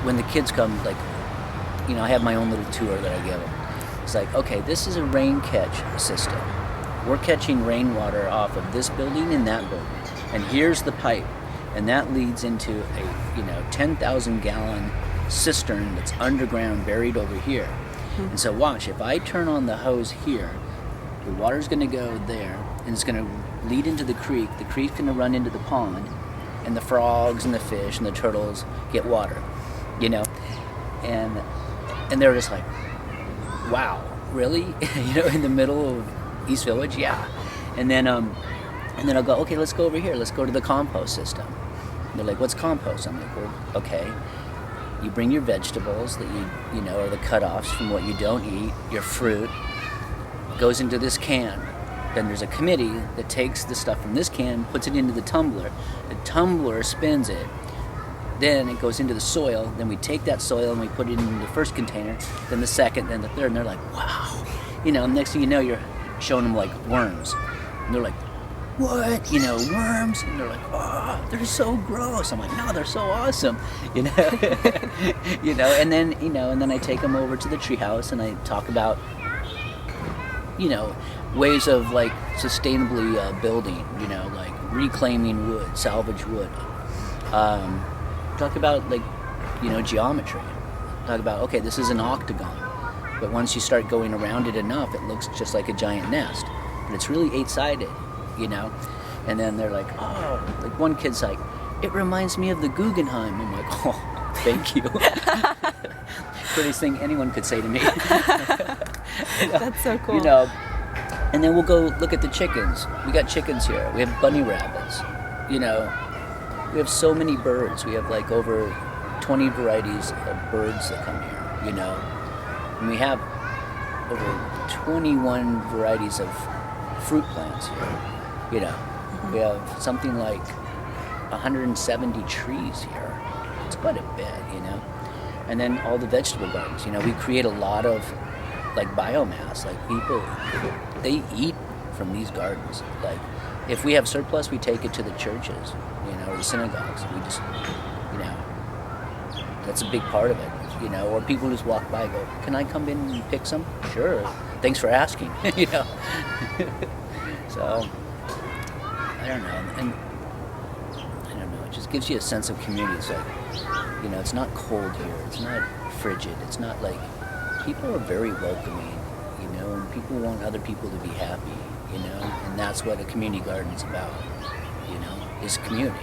when the kids come, like, I have my own little tour that I give them. It's like, okay, this is a rain catch system. We're catching rainwater off of this building and that building. And here's the pipe. And that leads into a, 10,000 gallon cistern that's underground, buried over here. Mm-hmm. And so watch, if I turn on the hose here, the water's going to go there, and it's going to lead into the creek. The creek's going to run into the pond, and the frogs and the fish and the turtles get water, And they're just like, wow, really? In the middle of East Village? Yeah. And then I'll go, okay, let's go over here. Let's go to the compost system. And they're like, what's compost? I'm like, well, okay. You bring your vegetables that you are the cutoffs from what you don't eat, your fruit, goes into this can. Then there's a committee that takes the stuff from this can, puts it into the tumbler. The tumbler spins it. Then it goes into the soil. Then we take that soil and we put it in the first container, then the second, then the third. And they're like, wow. Next thing you know, you're showing them like worms. And they're like, what? Worms? And they're like, oh, they're so gross. I'm like, no, they're so awesome. And then I take them over to the treehouse and I talk about, ways of like sustainably building, like reclaiming wood, salvage wood. Talk about like, geometry. Talk about, okay, this is an octagon, but once you start going around it enough, it looks just like a giant nest, but it's really 8-sided, And then they're like, oh, like one kid's like, it reminds me of the Guggenheim. I'm like, oh, thank you. Prettiest thing anyone could say to me. That's so cool. And then we'll go look at the chickens. We got chickens here. We have bunny rabbits. We have so many birds. We have like over 20 varieties of birds that come here, And we have over 21 varieties of fruit plants here, Mm-hmm. We have something like 170 trees here. It's quite a bit, And then all the vegetable gardens, we create a lot of like biomass. Like people, they eat from these gardens. Like if we have surplus, we take it to the churches, or the synagogues. We just, that's a big part of it, or people just walk by and go, can I come in and pick some? Sure. Thanks for asking, So, I don't know. And I don't know, it just gives you a sense of community. It's like, it's not cold here. It's not frigid. It's not like, people are very welcoming, and people want other people to be happy, and that's what a community garden is about, is community.